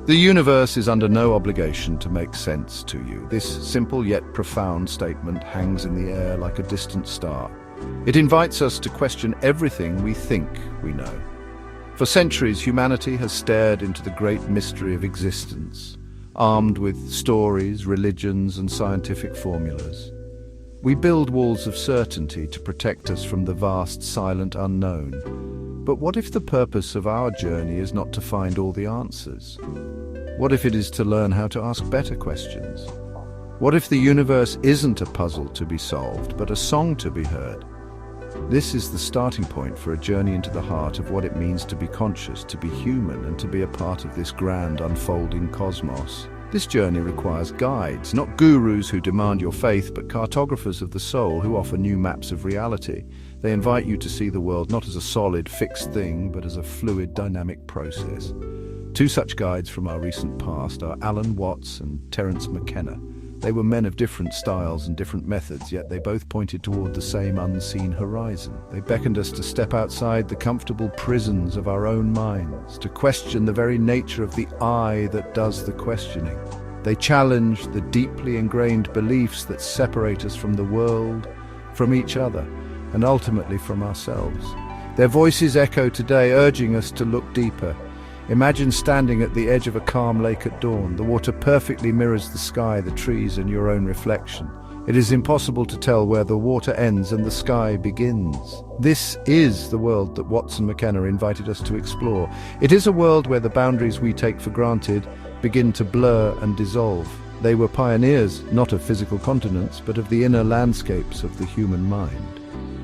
The universe is under no obligation to make sense to you. This simple yet profound statement hangs in the air like a distant star. It invites us to question everything we think we know. For centuries, humanity has stared into the great mystery of existence, armed with stories, religions, and scientific formulas. We build walls of certainty to protect us from the vast, silent unknown. But what if the purpose of our journey is not to find all the answers? What if it is to learn how to ask better questions? What if the universe isn't a puzzle to be solved, but a song to be heard? This is the starting point for a journey into the heart of what it means to be conscious, to be human, and to be a part of this grand unfolding cosmos. This journey requires guides, not gurus who demand your faith, but cartographers of the soul who offer new maps of reality. They invite you to see the world not as a solid, fixed thing, but as a fluid, dynamic process. Two such guides from our recent past are Alan Watts and Terence McKenna. They were men of different styles and different methods, yet they both pointed toward the same unseen horizon. They beckoned us to step outside the comfortable prisons of our own minds, to question the very nature of the I that does the questioning. They challenged the deeply ingrained beliefs that separate us from the world, from each other, and ultimately from ourselves. Their voices echo today, urging us to look deeper. Imagine standing at the edge of a calm lake at dawn. The water perfectly mirrors the sky, the trees, and your own reflection. It is impossible to tell where the water ends and the sky begins. This is the world that Watts and McKenna invited us to explore. It is a world where the boundaries we take for granted begin to blur and dissolve. They were pioneers, not of physical continents, but of the inner landscapes of the human mind.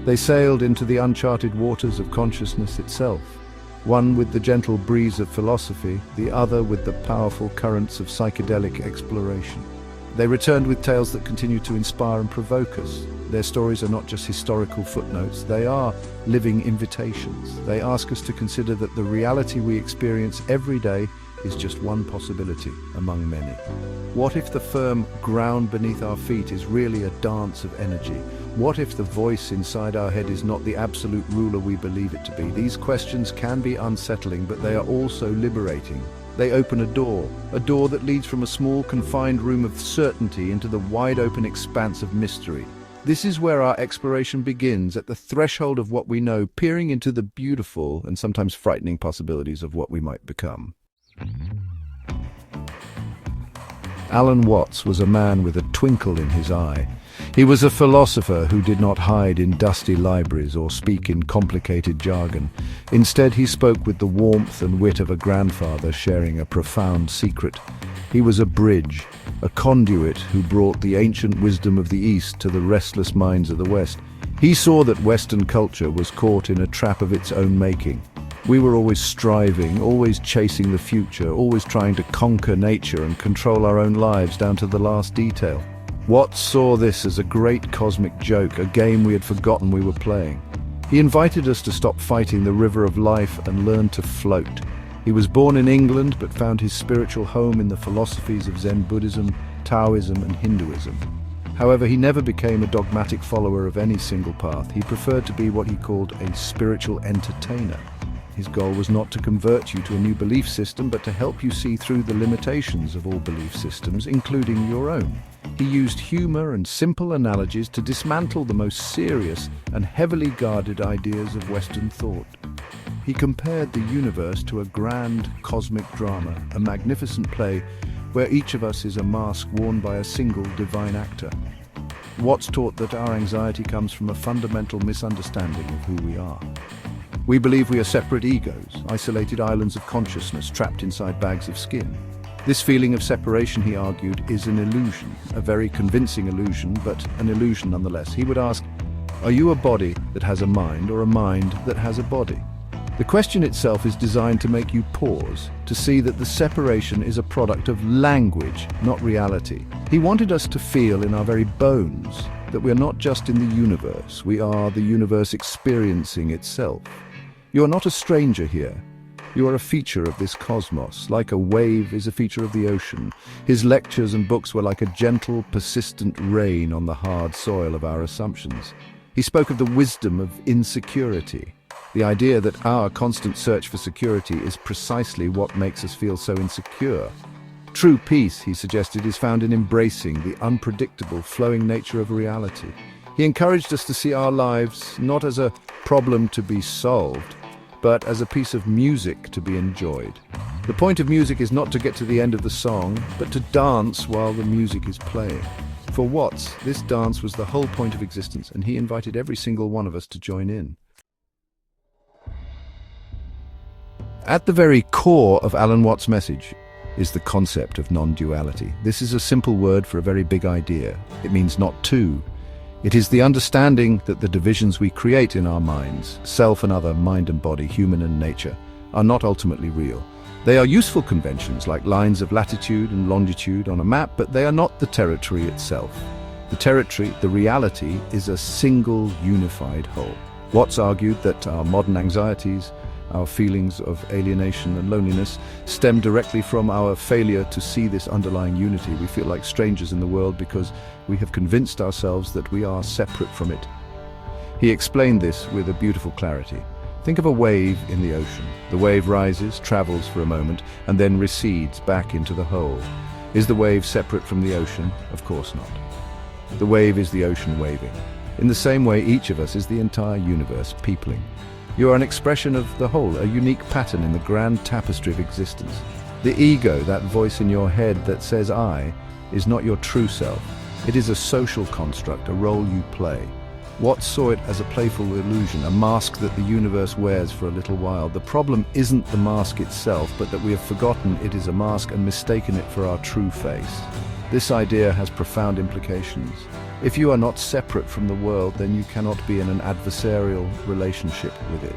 They sailed into the uncharted waters of consciousness itself. One with the gentle breeze of philosophy, the other with the powerful currents of psychedelic exploration. They returned with tales that continue to inspire and provoke us. Their stories are not just historical footnotes, they are living invitations. They ask us to consider that the reality we experience every day is just one possibility among many. What if the firm ground beneath our feet is really a dance of energy? What if the voice inside our head is not the absolute ruler we believe it to be? These questions can be unsettling, but they are also liberating. They open a door that leads from a small, confined room of certainty into the wide-open expanse of mystery. This is where our exploration begins, at the threshold of what we know, peering into the beautiful and sometimes frightening possibilities of what we might become. Alan Watts was a man with a twinkle in his eye. He was a philosopher who did not hide in dusty libraries or speak in complicated jargon. Instead, he spoke with the warmth and wit of a grandfather sharing a profound secret. He was a bridge, a conduit who brought the ancient wisdom of the East to the restless minds of the West. He saw that Western culture was caught in a trap of its own making. We were always striving, always chasing the future, always trying to conquer nature and control our own lives down to the last detail. Watts saw this as a great cosmic joke, a game we had forgotten we were playing. He invited us to stop fighting the river of life and learn to float. He was born in England but found his spiritual home in the philosophies of Zen Buddhism, Taoism and Hinduism. However, he never became a dogmatic follower of any single path. He preferred to be what he called a spiritual entertainer. His goal was not to convert you to a new belief system, but to help you see through the limitations of all belief systems, including your own. He used humor and simple analogies to dismantle the most serious and heavily guarded ideas of Western thought. He compared the universe to a grand cosmic drama, a magnificent play where each of us is a mask worn by a single divine actor. Watts taught that our anxiety comes from a fundamental misunderstanding of who we are. We believe we are separate egos, isolated islands of consciousness trapped inside bags of skin. This feeling of separation, he argued, is an illusion, a very convincing illusion, but an illusion nonetheless. He would ask, Are you a body that has a mind or a mind that has a body? The question itself is designed to make you pause, to see that the separation is a product of language, not reality. He wanted us to feel in our very bones that we're not just in the universe, we are the universe experiencing itself. You are not a stranger here. You are a feature of this cosmos, like a wave is a feature of the ocean. His lectures and books were like a gentle, persistent rain on the hard soil of our assumptions. He spoke of the wisdom of insecurity, the idea that our constant search for security is precisely what makes us feel so insecure. True peace, he suggested, is found in embracing the unpredictable, flowing nature of reality. He encouraged us to see our lives not as a problem to be solved, but as a piece of music to be enjoyed. The point of music is not to get to the end of the song, but to dance while the music is playing. For Watts, this dance was the whole point of existence, and he invited every single one of us to join in. At the very core of Alan Watts' message is the concept of non-duality. This is a simple word for a very big idea. It means not two. It is the understanding that the divisions we create in our minds, self and other, mind and body, human and nature, are not ultimately real. They are useful conventions like lines of latitude and longitude on a map, but they are not the territory itself. The territory, the reality, is a single unified whole. Watts argued that our modern anxieties, our feelings of alienation and loneliness, stem directly from our failure to see this underlying unity. We feel like strangers in the world because we have convinced ourselves that we are separate from it. He explained this with a beautiful clarity. Think of a wave in the ocean. The wave rises, travels for a moment, and then recedes back into the whole. Is the wave separate from the ocean? Of course not. The wave is the ocean waving. In the same way, each of us is the entire universe peopling. You are an expression of the whole, a unique pattern in the grand tapestry of existence. The ego, that voice in your head that says I, is not your true self. It is a social construct, a role you play. Watts saw it as a playful illusion, a mask that the universe wears for a little while. The problem isn't the mask itself, but that we have forgotten it is a mask and mistaken it for our true face. This idea has profound implications. If you are not separate from the world, then you cannot be in an adversarial relationship with it.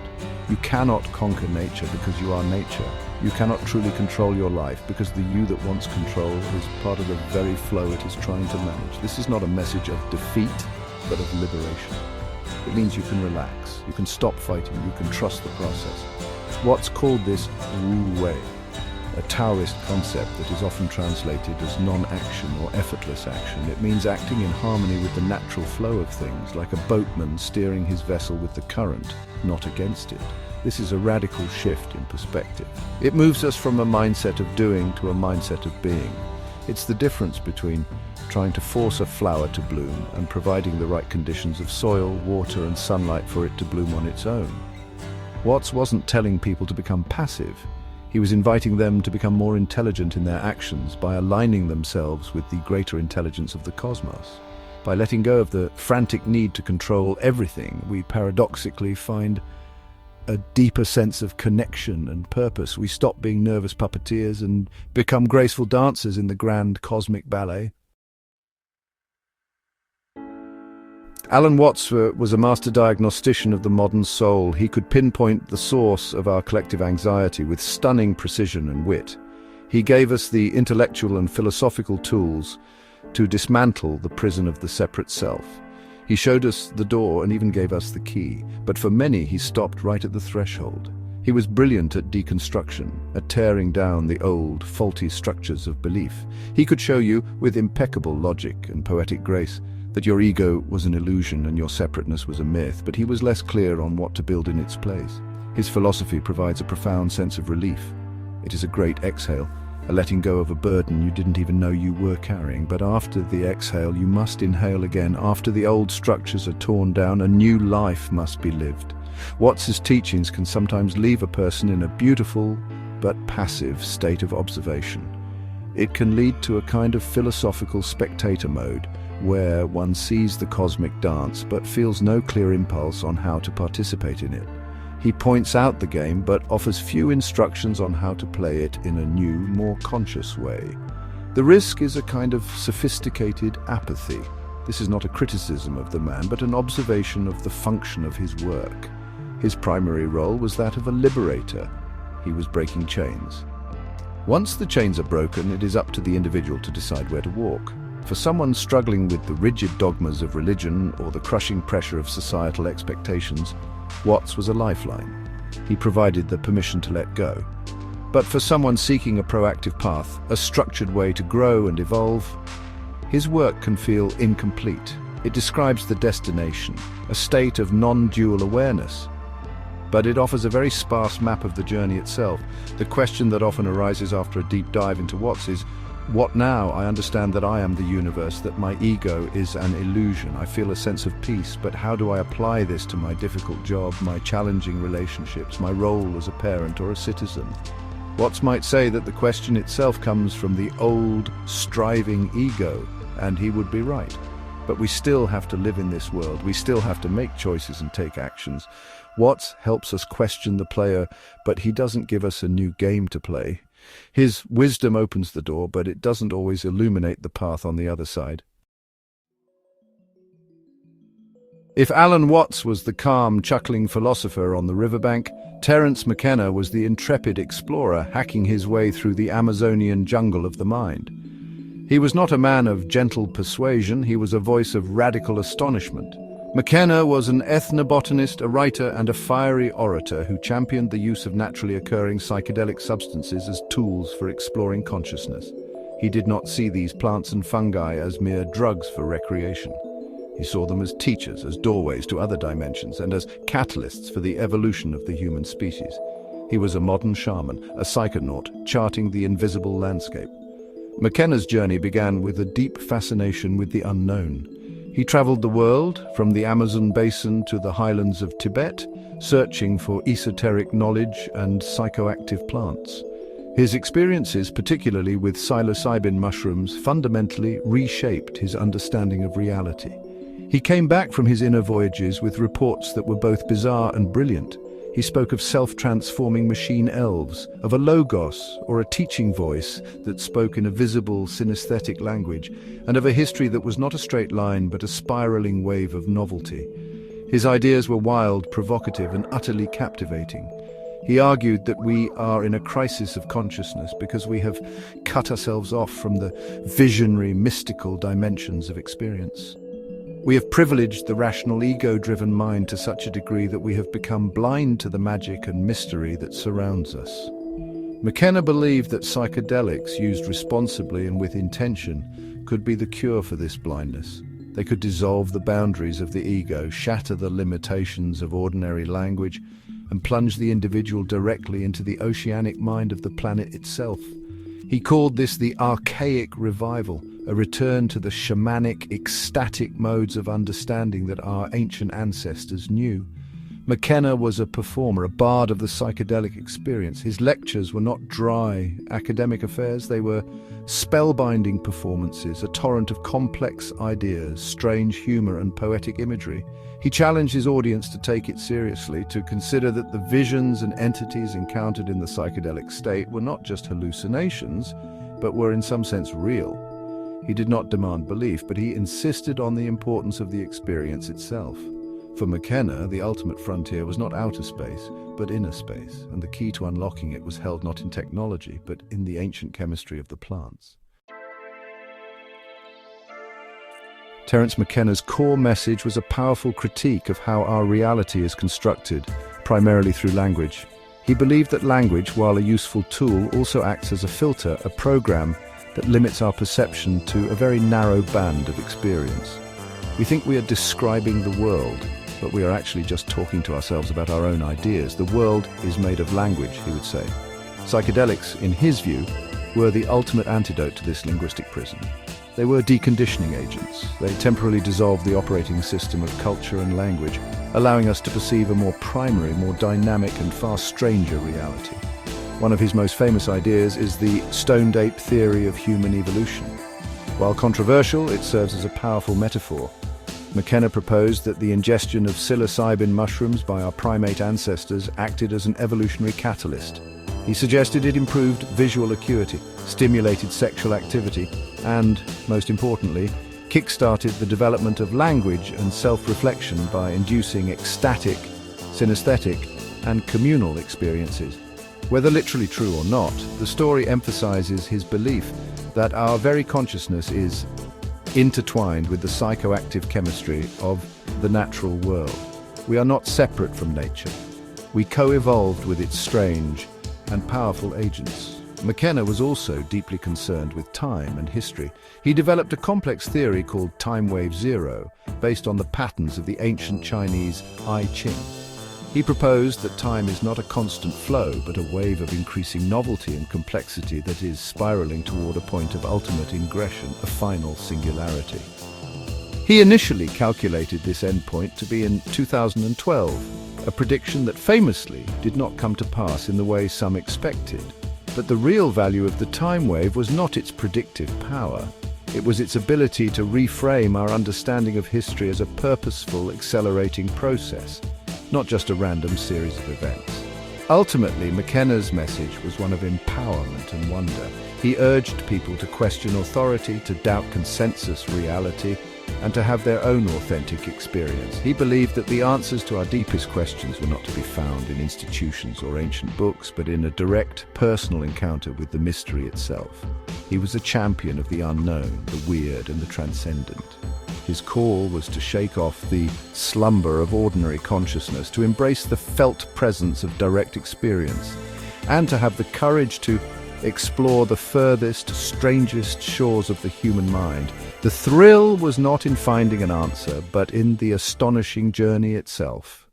You cannot conquer nature because you are nature. You cannot truly control your life because the you that wants control is part of the very flow it is trying to manage. This is not a message of defeat, but of liberation. It means you can relax, you can stop fighting, you can trust the process. Watts called this Wu Wei, a Taoist concept that is often translated as non-action or effortless action. It means acting in harmony with the natural flow of things, like a boatman steering his vessel with the current, not against it. This is a radical shift in perspective. It moves us from a mindset of doing to a mindset of being. It's the difference between trying to force a flower to bloom and providing the right conditions of soil, water and sunlight for it to bloom on its own. Watts wasn't telling people to become passive. He was inviting them to become more intelligent in their actions by aligning themselves with the greater intelligence of the cosmos. By letting go of the frantic need to control everything, we paradoxically find a deeper sense of connection and purpose. We stop being nervous puppeteers and become graceful dancers in the grand cosmic ballet. Alan Watts was a master diagnostician of the modern soul. He could pinpoint the source of our collective anxiety with stunning precision and wit. He gave us the intellectual and philosophical tools to dismantle the prison of the separate self. He showed us the door and even gave us the key, but for many he stopped right at the threshold. He was brilliant at deconstruction, at tearing down the old, faulty structures of belief. He could show you, with impeccable logic and poetic grace, that your ego was an illusion and your separateness was a myth, but he was less clear on what to build in its place. His philosophy provides a profound sense of relief. It is a great exhale, a letting go of a burden you didn't even know you were carrying. But after the exhale, you must inhale again. After the old structures are torn down, a new life must be lived. Watts's teachings can sometimes leave a person in a beautiful but passive state of observation. It can lead to a kind of philosophical spectator mode, where one sees the cosmic dance but feels no clear impulse on how to participate in it. He points out the game but offers few instructions on how to play it in a new, more conscious way. The risk is a kind of sophisticated apathy. This is not a criticism of the man, but an observation of the function of his work. His primary role was that of a liberator. He was breaking chains. Once the chains are broken, it is up to the individual to decide where to walk. For someone struggling with the rigid dogmas of religion or the crushing pressure of societal expectations, Watts was a lifeline. He provided the permission to let go. But for someone seeking a proactive path, a structured way to grow and evolve, his work can feel incomplete. It describes the destination, a state of non-dual awareness. But it offers a very sparse map of the journey itself. The question that often arises after a deep dive into Watts is, what now? I understand that I am the universe, that my ego is an illusion. I feel a sense of peace, but how do I apply this to my difficult job, my challenging relationships, my role as a parent or a citizen? Watts might say that the question itself comes from the old, striving ego, and he would be right. But we still have to live in this world. We still have to make choices and take actions. Watts helps us question the player, but he doesn't give us a new game to play. His wisdom opens the door, but it doesn't always illuminate the path on the other side. If Alan Watts was the calm, chuckling philosopher on the riverbank, Terence McKenna was the intrepid explorer hacking his way through the Amazonian jungle of the mind. He was not a man of gentle persuasion, he was a voice of radical astonishment. McKenna was an ethnobotanist, a writer, and a fiery orator who championed the use of naturally occurring psychedelic substances as tools for exploring consciousness. He did not see these plants and fungi as mere drugs for recreation. He saw them as teachers, as doorways to other dimensions, and as catalysts for the evolution of the human species. He was a modern shaman, a psychonaut, charting the invisible landscape. McKenna's journey began with a deep fascination with the unknown. He traveled the world, from the Amazon basin to the highlands of Tibet, searching for esoteric knowledge and psychoactive plants. His experiences, particularly with psilocybin mushrooms, fundamentally reshaped his understanding of reality. He came back from his inner voyages with reports that were both bizarre and brilliant. He spoke of self-transforming machine elves, of a logos, or a teaching voice that spoke in a visible, synesthetic language, and of a history that was not a straight line but a spiraling wave of novelty. His ideas were wild, provocative, and utterly captivating. He argued that we are in a crisis of consciousness because we have cut ourselves off from the visionary, mystical dimensions of experience. We have privileged the rational, ego-driven mind to such a degree that we have become blind to the magic and mystery that surrounds us. McKenna believed that psychedelics, used responsibly and with intention, could be the cure for this blindness. They could dissolve the boundaries of the ego, shatter the limitations of ordinary language, and plunge the individual directly into the oceanic mind of the planet itself. He called this the archaic revival, a return to the shamanic, ecstatic modes of understanding that our ancient ancestors knew. McKenna was a performer, a bard of the psychedelic experience. His lectures were not dry academic affairs, they were spellbinding performances, a torrent of complex ideas, strange humor and poetic imagery. He challenged his audience to take it seriously, to consider that the visions and entities encountered in the psychedelic state were not just hallucinations, but were in some sense real. He did not demand belief, but he insisted on the importance of the experience itself. For McKenna, the ultimate frontier was not outer space, but inner space, and the key to unlocking it was held not in technology, but in the ancient chemistry of the plants. Terence McKenna's core message was a powerful critique of how our reality is constructed, primarily through language. He believed that language, while a useful tool, also acts as a filter, a program that limits our perception to a very narrow band of experience. We think we are describing the world, but we are actually just talking to ourselves about our own ideas. The world is made of language, he would say. Psychedelics, in his view, were the ultimate antidote to this linguistic prison. They were deconditioning agents. They temporarily dissolved the operating system of culture and language, allowing us to perceive a more primary, more dynamic and far stranger reality. One of his most famous ideas is the stoned ape theory of human evolution. While controversial, it serves as a powerful metaphor. McKenna proposed that the ingestion of psilocybin mushrooms by our primate ancestors acted as an evolutionary catalyst. He suggested it improved visual acuity, stimulated sexual activity, and, most importantly, kick-started the development of language and self-reflection by inducing ecstatic, synesthetic, and communal experiences. Whether literally true or not, the story emphasizes his belief that our very consciousness is intertwined with the psychoactive chemistry of the natural world. We are not separate from nature. We co-evolved with its strange and powerful agents. McKenna was also deeply concerned with time and history. He developed a complex theory called time wave zero, based on the patterns of the ancient Chinese I Ching. He proposed that time is not a constant flow, but a wave of increasing novelty and complexity that is spiraling toward a point of ultimate ingression, a final singularity. He initially calculated this endpoint to be in 2012, a prediction that famously did not come to pass in the way some expected. But the real value of the time wave was not its predictive power. It was its ability to reframe our understanding of history as a purposeful, accelerating process, not just a random series of events. Ultimately, McKenna's message was one of empowerment and wonder. He urged people to question authority, to doubt consensus reality, and to have their own authentic experience. He believed that the answers to our deepest questions were not to be found in institutions or ancient books, but in a direct, personal encounter with the mystery itself. He was a champion of the unknown, the weird, and the transcendent. His call was to shake off the slumber of ordinary consciousness, to embrace the felt presence of direct experience, and to have the courage to explore the furthest, strangest shores of the human mind. The thrill was not in finding an answer, but in the astonishing journey itself.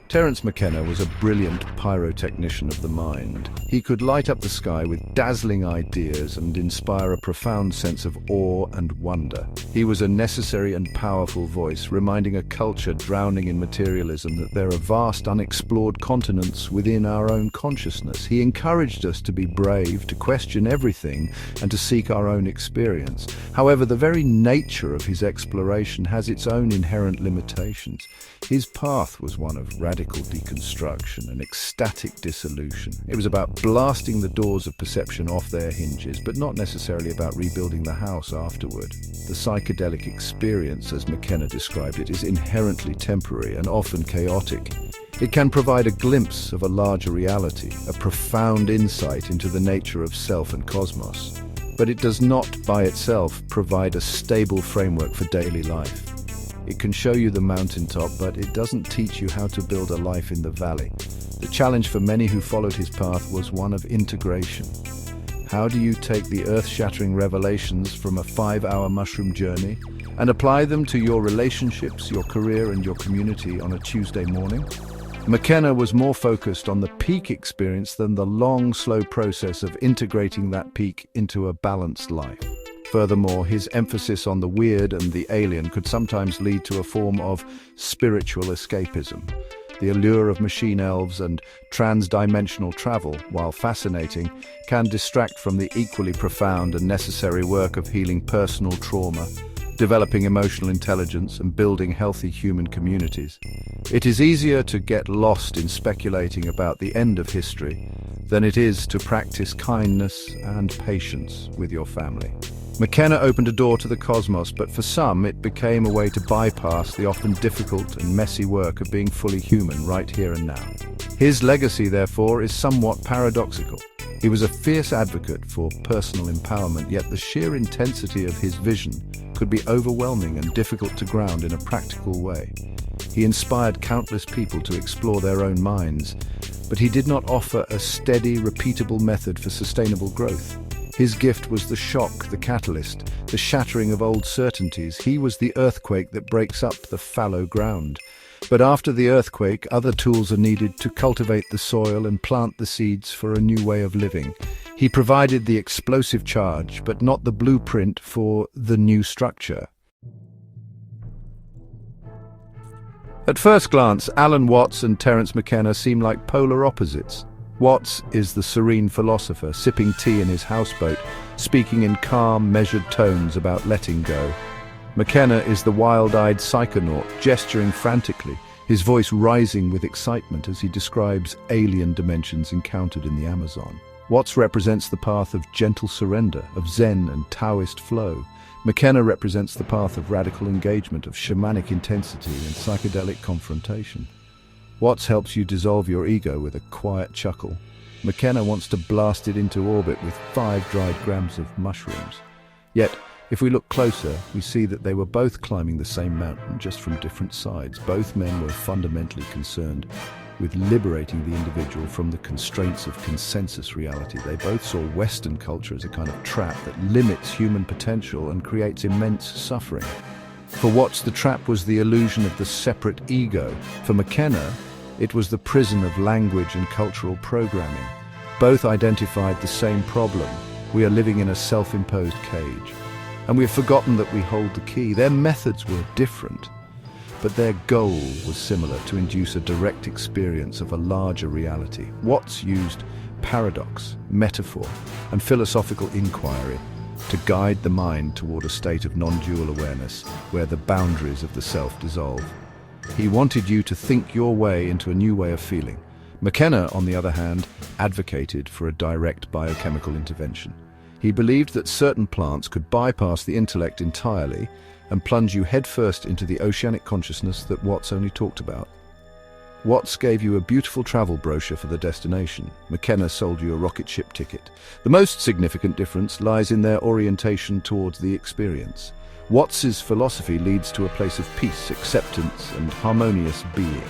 Terence McKenna was a brilliant pyrotechnician of the mind. He could light up the sky with dazzling ideas and inspire a profound sense of awe and wonder. He was a necessary and powerful voice, reminding a culture drowning in materialism that there are vast unexplored continents within our own consciousness. He encouraged us to be brave, to question everything, and to seek our own experience. However, the very nature of his exploration has its own inherent limitations. His path was one of radical deconstruction and ecstatic dissolution. It was about blasting the doors of perception off their hinges, but not necessarily about rebuilding the house afterward. The psychedelic experience, as McKenna described it, is inherently temporary and often chaotic. It can provide a glimpse of a larger reality, a profound insight into the nature of self and cosmos. But it does not, by itself, provide a stable framework for daily life. It can show you the mountaintop, but it doesn't teach you how to build a life in the valley. The challenge for many who followed his path was one of integration. How do you take the earth-shattering revelations from a 5-hour mushroom journey and apply them to your relationships, your career, and your community on a Tuesday morning? McKenna was more focused on the peak experience than the long, slow process of integrating that peak into a balanced life. Furthermore, his emphasis on the weird and the alien could sometimes lead to a form of spiritual escapism. The allure of machine elves and transdimensional travel, while fascinating, can distract from the equally profound and necessary work of healing personal trauma, developing emotional intelligence, and building healthy human communities. It is easier to get lost in speculating about the end of history than it is to practice kindness and patience with your family. McKenna opened a door to the cosmos, but for some it became a way to bypass the often difficult and messy work of being fully human right here and now. His legacy, therefore, is somewhat paradoxical. He was a fierce advocate for personal empowerment, yet the sheer intensity of his vision could be overwhelming and difficult to ground in a practical way. He inspired countless people to explore their own minds, but he did not offer a steady, repeatable method for sustainable growth. His gift was the shock, the catalyst, the shattering of old certainties. He was the earthquake that breaks up the fallow ground. But after the earthquake, other tools are needed to cultivate the soil and plant the seeds for a new way of living. He provided the explosive charge, but not the blueprint for the new structure. At first glance, Alan Watts and Terence McKenna seem like polar opposites. Watts is the serene philosopher, sipping tea in his houseboat, speaking in calm, measured tones about letting go. McKenna is the wild-eyed psychonaut, gesturing frantically, his voice rising with excitement as he describes alien dimensions encountered in the Amazon. Watts represents the path of gentle surrender, of Zen and Taoist flow. McKenna represents the path of radical engagement, of shamanic intensity and psychedelic confrontation. Watts helps you dissolve your ego with a quiet chuckle. McKenna wants to blast it into orbit with 5 dried grams of mushrooms. Yet, if we look closer, we see that they were both climbing the same mountain, just from different sides. Both men were fundamentally concerned with liberating the individual from the constraints of consensus reality. They both saw Western culture as a kind of trap that limits human potential and creates immense suffering. For Watts, the trap was the illusion of the separate ego. For McKenna, it was the prison of language and cultural programming. Both identified the same problem. We are living in a self-imposed cage. And we have forgotten that we hold the key. Their methods were different, but their goal was similar: to induce a direct experience of a larger reality. Watts used paradox, metaphor, and philosophical inquiry to guide the mind toward a state of non-dual awareness where the boundaries of the self dissolve. He wanted you to think your way into a new way of feeling. McKenna, on the other hand, advocated for a direct biochemical intervention. He believed that certain plants could bypass the intellect entirely and plunge you headfirst into the oceanic consciousness that Watts only talked about. Watts gave you a beautiful travel brochure for the destination. McKenna sold you a rocket ship ticket. The most significant difference lies in their orientation towards the experience. Watts's philosophy leads to a place of peace, acceptance, and harmonious being.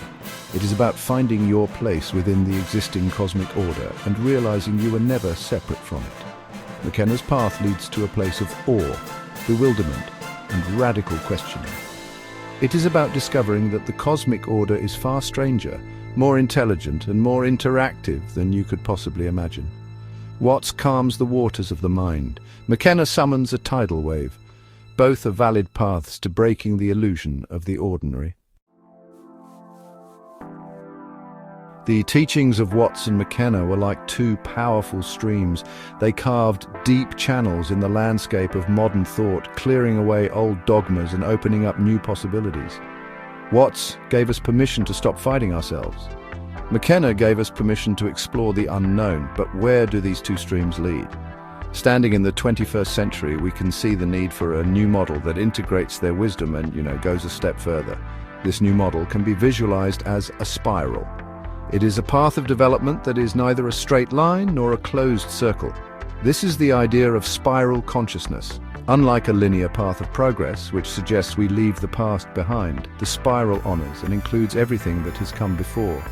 It is about finding your place within the existing cosmic order and realizing you are never separate from it. McKenna's path leads to a place of awe, bewilderment, and radical questioning. It is about discovering that the cosmic order is far stranger, more intelligent, and more interactive than you could possibly imagine. Watts calms the waters of the mind. McKenna summons a tidal wave. Both are valid paths to breaking the illusion of the ordinary. The teachings of Watts and McKenna were like two powerful streams. They carved deep channels in the landscape of modern thought, clearing away old dogmas and opening up new possibilities. Watts gave us permission to stop fighting ourselves. McKenna gave us permission to explore the unknown. But where do these two streams lead? Standing in the 21st century, we can see the need for a new model that integrates their wisdom and, goes a step further. This new model can be visualized as a spiral. It is a path of development that is neither a straight line nor a closed circle. This is the idea of spiral consciousness. Unlike a linear path of progress, which suggests we leave the past behind, the spiral honors and includes everything that has come before.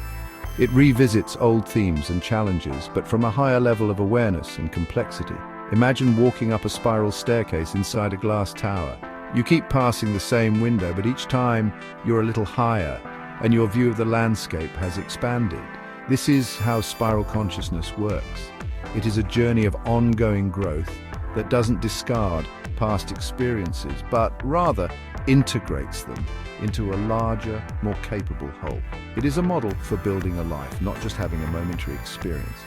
It revisits old themes and challenges, but from a higher level of awareness and complexity. Imagine walking up a spiral staircase inside a glass tower. You keep passing the same window, but each time you're a little higher, and your view of the landscape has expanded. This is how spiral consciousness works. It is a journey of ongoing growth that doesn't discard past experiences, but rather integrates them into a larger, more capable whole. It is a model for building a life, not just having a momentary experience.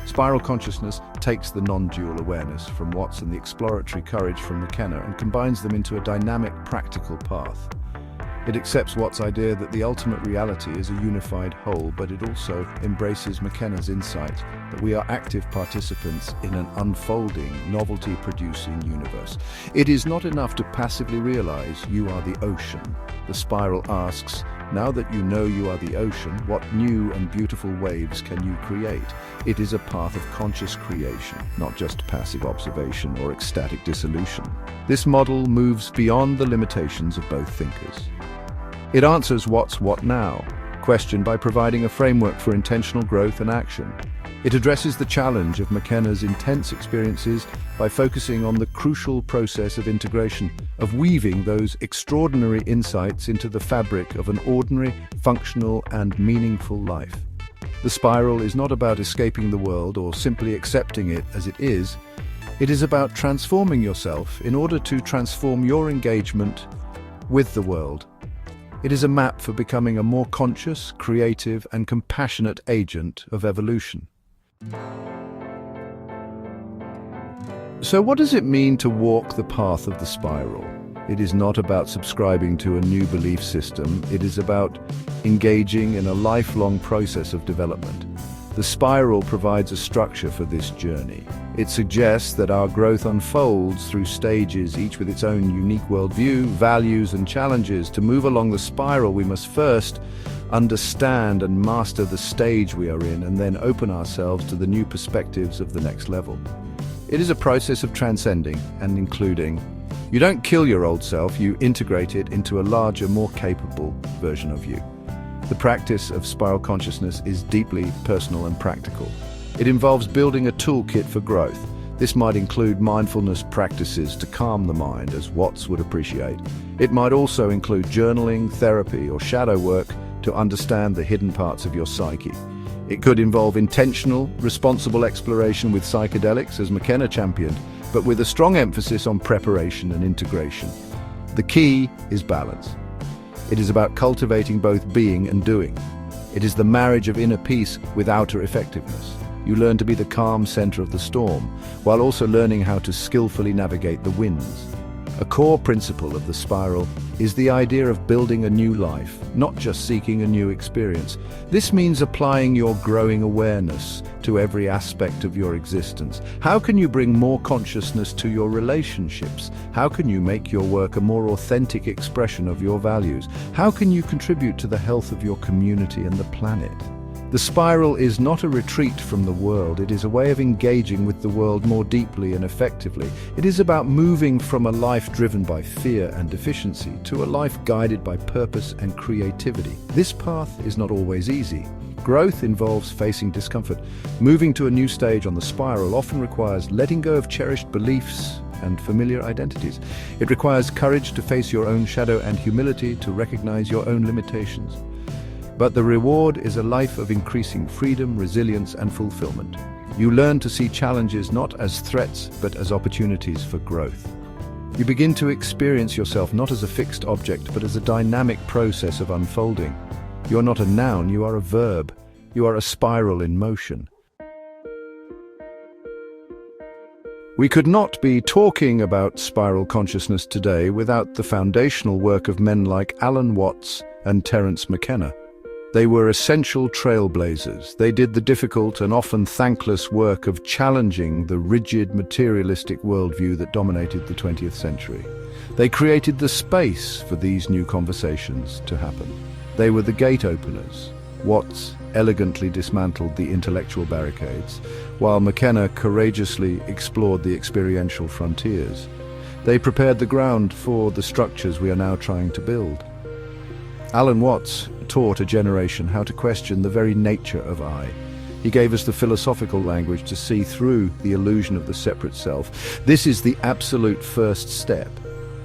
Spiral consciousness takes the non-dual awareness from Watts and the exploratory courage from McKenna and combines them into a dynamic, practical path. It accepts Watts' idea that the ultimate reality is a unified whole, but it also embraces McKenna's insight that we are active participants in an unfolding, novelty-producing universe. It is not enough to passively realize you are the ocean. The spiral asks, now that you know you are the ocean, what new and beautiful waves can you create? It is a path of conscious creation, not just passive observation or ecstatic dissolution. This model moves beyond the limitations of both thinkers. It answers Watts' "what now?" question by providing a framework for intentional growth and action. It addresses the challenge of McKenna's intense experiences by focusing on the crucial process of integration, of weaving those extraordinary insights into the fabric of an ordinary, functional, and meaningful life. The spiral is not about escaping the world or simply accepting it as it is. It is about transforming yourself in order to transform your engagement with the world. It is a map for becoming a more conscious, creative, and compassionate agent of evolution. So what does it mean to walk the path of the spiral? It is not about subscribing to a new belief system. It is about engaging in a lifelong process of development. The spiral provides a structure for this journey. It suggests that our growth unfolds through stages, each with its own unique worldview, values, and challenges. To move along the spiral, we must first understand and master the stage we are in, and then open ourselves to the new perspectives of the next level. It is a process of transcending and including. You don't kill your old self, you integrate it into a larger, more capable version of you. The practice of spiral consciousness is deeply personal and practical. It involves building a toolkit for growth. This might include mindfulness practices to calm the mind, as Watts would appreciate. It might also include journaling, therapy, or shadow work to understand the hidden parts of your psyche. It could involve intentional, responsible exploration with psychedelics, as McKenna championed, but with a strong emphasis on preparation and integration. The key is balance. It is about cultivating both being and doing. It is the marriage of inner peace with outer effectiveness. You learn to be the calm center of the storm, while also learning how to skillfully navigate the winds. A core principle of the spiral is the idea of building a new life, not just seeking a new experience. This means applying your growing awareness to every aspect of your existence. How can you bring more consciousness to your relationships? How can you make your work a more authentic expression of your values? How can you contribute to the health of your community and the planet? The spiral is not a retreat from the world. It is a way of engaging with the world more deeply and effectively. It is about moving from a life driven by fear and deficiency to a life guided by purpose and creativity. This path is not always easy. Growth involves facing discomfort. Moving to a new stage on the spiral often requires letting go of cherished beliefs and familiar identities. It requires courage to face your own shadow and humility to recognize your own limitations. But the reward is a life of increasing freedom, resilience, and fulfillment. You learn to see challenges not as threats, but as opportunities for growth. You begin to experience yourself not as a fixed object, but as a dynamic process of unfolding. You're not a noun, you are a verb. You are a spiral in motion. We could not be talking about spiral consciousness today without the foundational work of men like Alan Watts and Terence McKenna. They were essential trailblazers. They did the difficult and often thankless work of challenging the rigid, materialistic worldview that dominated the 20th century. They created the space for these new conversations to happen. They were the gate openers. Watts elegantly dismantled the intellectual barricades, while McKenna courageously explored the experiential frontiers. They prepared the ground for the structures we are now trying to build. Alan Watts taught a generation how to question the very nature of I. He gave us the philosophical language to see through the illusion of the separate self. This is the absolute first step.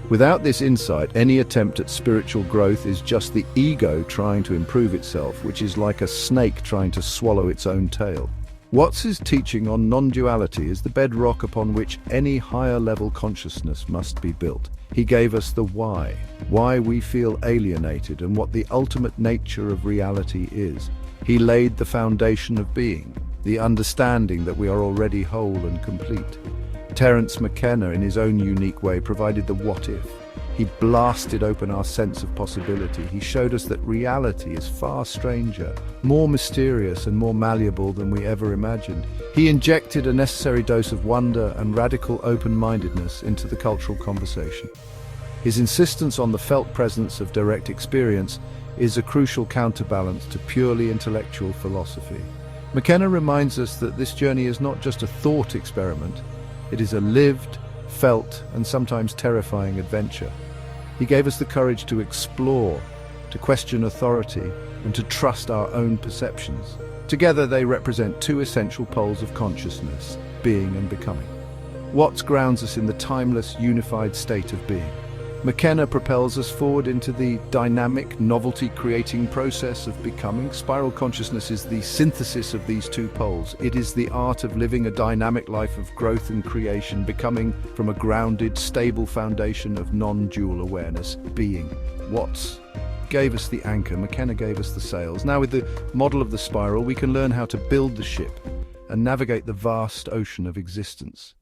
Without this insight, any attempt at spiritual growth is just the ego trying to improve itself, which is like a snake trying to swallow its own tail. Watts's teaching on non-duality is the bedrock upon which any higher-level consciousness must be built. He gave us the why we feel alienated, and what the ultimate nature of reality is. He laid the foundation of being, the understanding that we are already whole and complete. Terence McKenna, in his own unique way, provided the what-if. He blasted open our sense of possibility. He showed us that reality is far stranger, more mysterious and more malleable than we ever imagined. He injected a necessary dose of wonder and radical open-mindedness into the cultural conversation. His insistence on the felt presence of direct experience is a crucial counterbalance to purely intellectual philosophy. McKenna reminds us that this journey is not just a thought experiment. It is a lived, felt, and sometimes terrifying adventure. He gave us the courage to explore, to question authority, and to trust our own perceptions. Together they represent two essential poles of consciousness, being and becoming. Watts grounds us in the timeless, unified state of being. McKenna propels us forward into the dynamic, novelty-creating process of becoming. Spiral consciousness is the synthesis of these two poles. It is the art of living a dynamic life of growth and creation, becoming from a grounded, stable foundation of non-dual awareness, being. Watts gave us the anchor, McKenna gave us the sails. Now with the model of the spiral, we can learn how to build the ship and navigate the vast ocean of existence.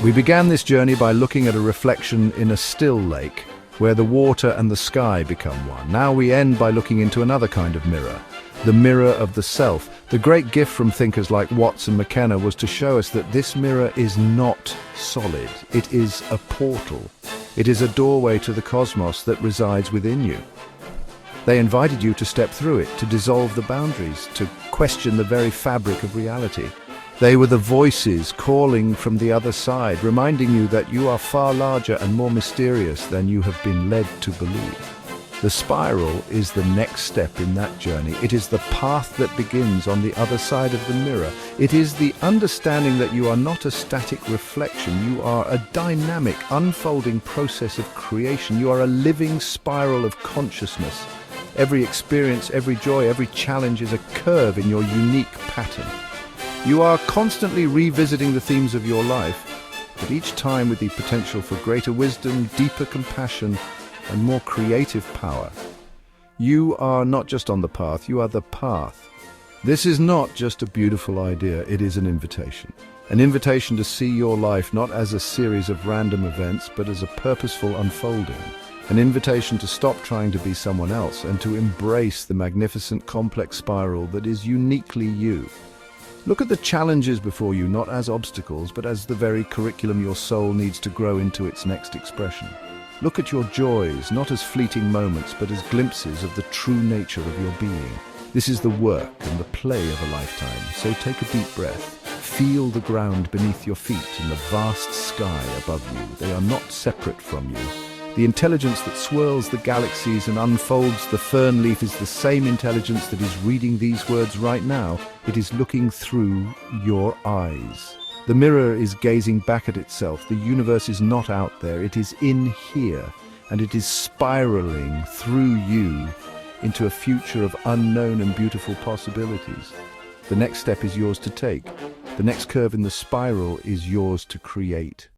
We began this journey by looking at a reflection in a still lake. where the water and the sky become one. Now we end by looking into another kind of mirror, the mirror of the self. The great gift from thinkers like Watts and McKenna was to show us that this mirror is not solid. It is a portal. It is a doorway to the cosmos that resides within you. They invited you to step through it, to dissolve the boundaries, to question the very fabric of reality. They were the voices calling from the other side, reminding you that you are far larger and more mysterious than you have been led to believe. The spiral is the next step in that journey. It is the path that begins on the other side of the mirror. It is the understanding that you are not a static reflection. You are a dynamic, unfolding process of creation. You are a living spiral of consciousness. Every experience, every joy, every challenge is a curve in your unique pattern. You are constantly revisiting the themes of your life, but each time with the potential for greater wisdom, deeper compassion, and more creative power. You are not just on the path, you are the path. This is not just a beautiful idea, it is an invitation. An invitation to see your life not as a series of random events, but as a purposeful unfolding. An invitation to stop trying to be someone else and to embrace the magnificent complex spiral that is uniquely you. Look at the challenges before you not as obstacles, but as the very curriculum your soul needs to grow into its next expression. Look at your joys, not as fleeting moments, but as glimpses of the true nature of your being. This is the work and the play of a lifetime, so take a deep breath. Feel the ground beneath your feet and the vast sky above you. They are not separate from you. The intelligence that swirls the galaxies and unfolds the fern leaf is the same intelligence that is reading these words right now. It is looking through your eyes. The mirror is gazing back at itself. The universe is not out there, it is in here, and it is spiraling through you into a future of unknown and beautiful possibilities. The next step is yours to take. The next curve in the spiral is yours to create.